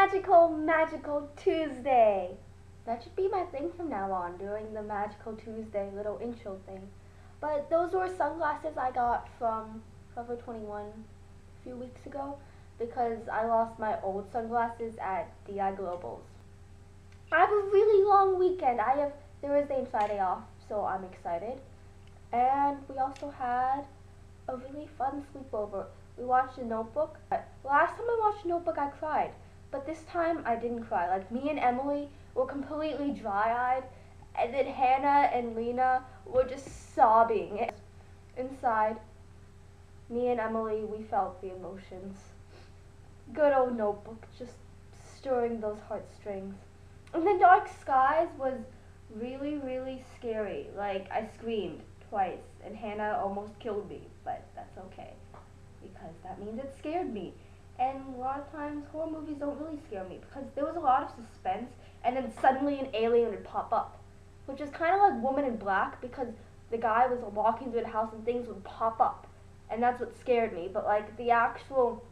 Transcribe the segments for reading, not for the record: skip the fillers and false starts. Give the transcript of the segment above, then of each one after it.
Magical Tuesday. That should be my thing from now on, doing the Magical Tuesday little intro thing. But those were sunglasses I got from Forever 21 a few weeks ago because I lost my old sunglasses at DI Globals. I have a really long weekend. I have Thursday and Friday off, so I'm excited. And we also had a really fun sleepover. We watched The Notebook. Last time I watched The Notebook, I cried. But this time, I didn't cry. Like, me and Emily were completely dry-eyed, and then Hannah and Lena were just sobbing. Inside, me and Emily, we felt the emotions. Good old Notebook, just stirring those heartstrings. And then Dark Skies was really, really scary. Like, I screamed twice, and Hannah almost killed me, but that's okay, because that means it scared me. And a lot of times, horror movies don't really scare me, because there was a lot of suspense, and then suddenly an alien would pop up, which is kind of like Woman in Black, because the guy was walking through the house and things would pop up, and that's what scared me. But like the actual,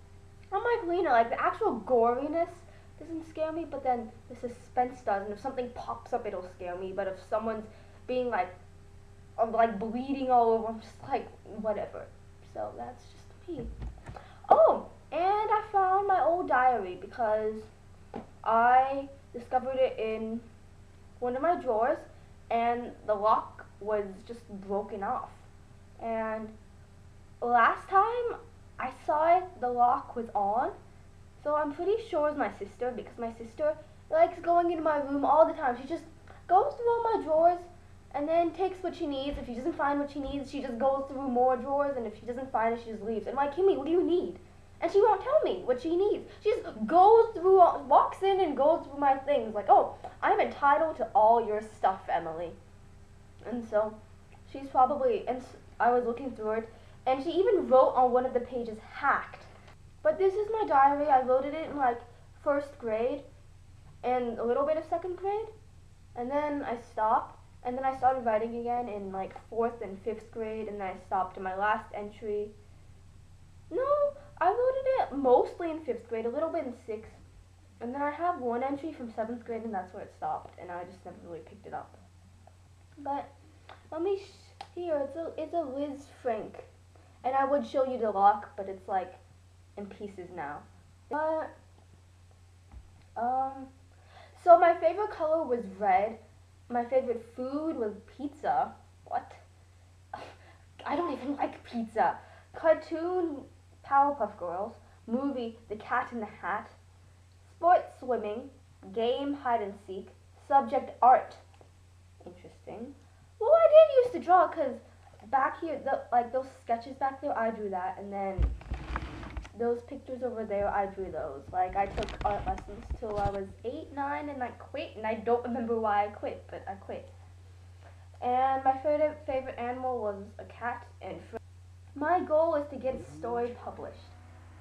unlike Lena, like the actual goriness doesn't scare me, but then the suspense does, and if something pops up, it'll scare me. But if someone's being like bleeding all over, I'm just like, whatever. So that's just me. Oh, and I found my old diary because I discovered it in one of my drawers, and the lock was just broken off. And last time I saw it, the lock was on, so I'm pretty sure it's my sister, because my sister likes going into my room all the time. She just goes through all my drawers and then takes what she needs. If she doesn't find what she needs, she just goes through more drawers, and if she doesn't find it, she just leaves. And I'm like, Kimmy, what do you need? And she won't tell me what she needs. She just goes through, walks in and goes through my things. Like, oh, I'm entitled to all your stuff, Emily. And so she's probably, and I was looking through it, and she even wrote on one of the pages, hacked. But this is my diary. I wrote it in like first grade and a little bit of second grade. And then I stopped. And then I started writing again in like 4th and 5th grade, and then I stopped in my last entry. No, I wrote it mostly in 5th grade, a little bit in 6th. And then I have one entry from 7th grade, and that's where it stopped, and I just never really picked it up. But let me here, it's a Liz Frank. And I would show you the lock, but it's like in pieces now. But so my favorite color was red. My favorite food was pizza. What? I don't even like pizza. Cartoon, Powerpuff Girls. Movie, The Cat in the Hat. Sports, swimming. Game, hide and seek. Subject, art. Interesting. Well, I did used to draw, because back here, like those sketches back there, I drew that. And then those pictures over there, I drew those. Like, I took art lessons till I was 8, 9, and I quit, and I don't remember why I quit, but I quit. And my favorite animal was a cat, and my goal is to get a story published.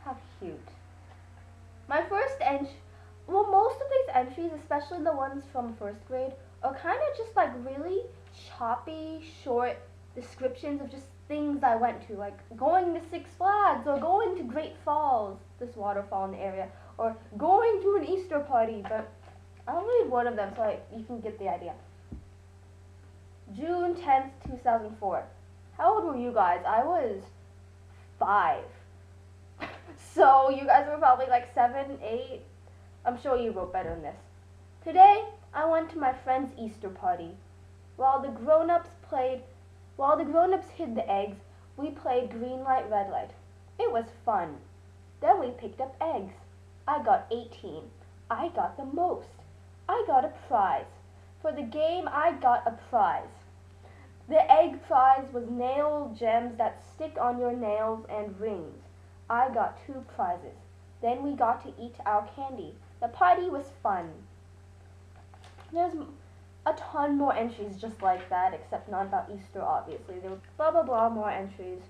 How cute. My first well, most of these entries, especially the ones from first grade, are kind of just like really choppy, short descriptions of just things I went to, like going to Six Flags, or going to Great Falls, this waterfall in the area, or going to an Easter party, but I'll read one of them so you can get the idea. June 10th, 2004. How old were you guys? I was 5. So you guys were probably like 7, 8. I'm sure you wrote better than this. Today, I went to my friend's Easter party. While the grown-ups hid the eggs, we played green light, red light. It was fun. Then we picked up eggs. I got 18. I got the most. I got a prize. For the game, I got a prize. The egg prize was nail gems that stick on your nails and rings. I got 2 prizes. Then we got to eat our candy. The party was fun. There's a ton more entries just like that, except not about Easter, obviously. There were blah blah blah more entries.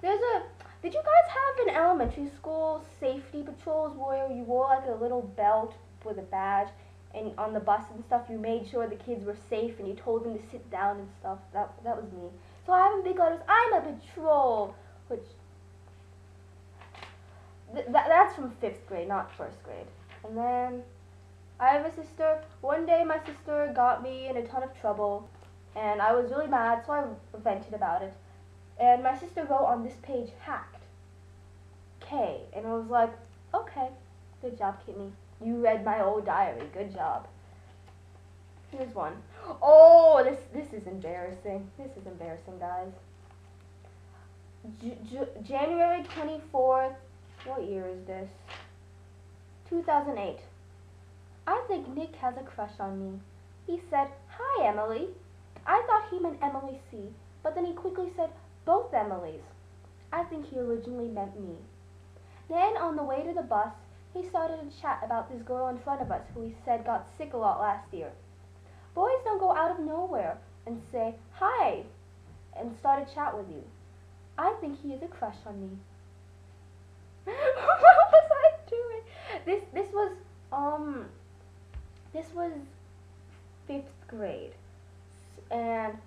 Did you guys have in elementary school safety patrols where you wore like a little belt with a badge, and on the bus and stuff you made sure the kids were safe and you told them to sit down and stuff? That was me. So I have in big letters, I'm a patrol, which That's from 5th grade, not 1st grade. And then I have a sister. One day my sister got me in a ton of trouble, and I was really mad, so I vented about it. And my sister wrote on this page, hacked, K, and I was like, okay, good job, Kimmy. You read my old diary, good job. Here's one. Oh, this is embarrassing. This is embarrassing, guys. January 24th, what year is this? 2008. I think Nick has a crush on me. He said, hi, Emily. I thought he meant Emily C., but then he quickly said, both Emilys. I think he originally meant me. Then, on the way to the bus, he started a chat about this girl in front of us who he said got sick a lot last year. Boys don't go out of nowhere and say, hi, and start a chat with you. I think he has a crush on me. What was I doing? This was 5th grade, and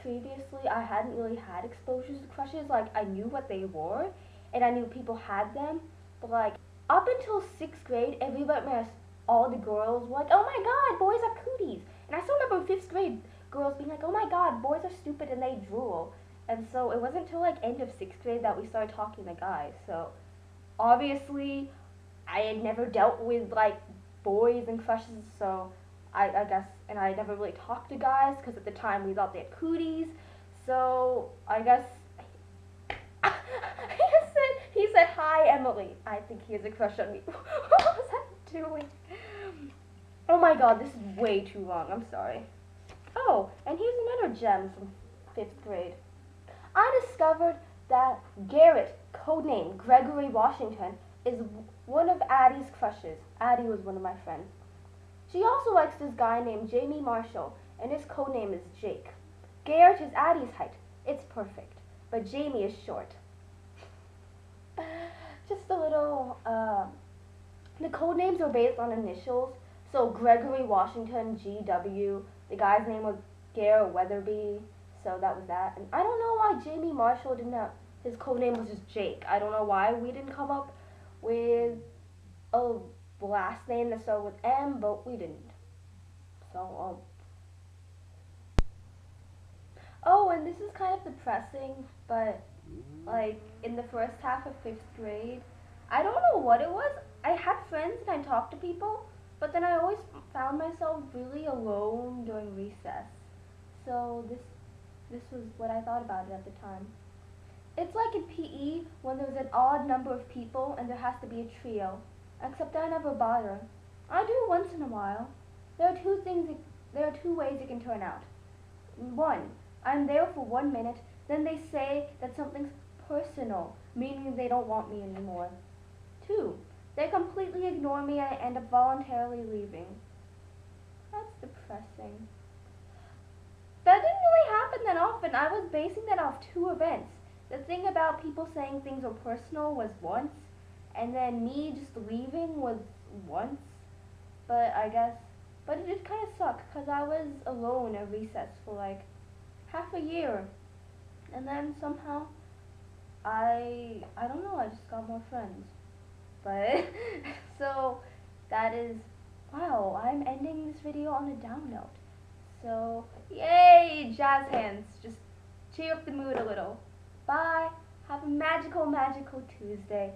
previously I hadn't really had exposures to crushes. Like, I knew what they were, and I knew people had them, but like, up until 6th grade, all the girls were like, oh my god, boys have cooties. And I still remember 5th grade girls being like, oh my god, boys are stupid and they drool. And so it wasn't until like end of 6th grade that we started talking to guys. So obviously I had never dealt with like boys and crushes, so I guess, and I never really talked to guys because at the time we thought they had cooties. So I guess he said, hi, Emily. I think he has a crush on me. What was I doing? Oh my god, this is way too long. I'm sorry. Oh, and here's another gem from 5th grade. I discovered that Garrett, codename Gregory Washington, is one of Addie's crushes. Addie was one of my friends. She also likes this guy named Jamie Marshall, and his codename is Jake. Garrett is Addie's height. It's perfect. But Jamie is short. Just a little, the codenames are based on initials. So Gregory Washington, GW. The guy's name was Garrett Weatherby. So that was that. And I don't know why Jamie Marshall didn't have, his codename was just Jake. I don't know why we didn't come up with a last name that started with M, but we didn't. So, oh, and this is kind of depressing, but like in the first half of 5th grade, I don't know what it was. I had friends and I talked to people, but then I always found myself really alone during recess. So this was what I thought about it at the time. It's like in PE when there's an odd number of people and there has to be a trio, except I never bother. I do once in a while. There are two ways it can turn out. One, I'm there for 1 minute, then they say that something's personal, meaning they don't want me anymore. 2, they completely ignore me and I end up voluntarily leaving. That's depressing. That didn't really happen that often. I was basing that off 2 events. The thing about people saying things are personal was once, and then me just leaving was once. But it did kind of suck because I was alone at recess for like half a year. And then somehow, I don't know, I just got more friends. But, so, that is, wow, I'm ending this video on a down note. So, yay, jazz hands, just cheer up the mood a little. Bye, have a magical, magical Tuesday.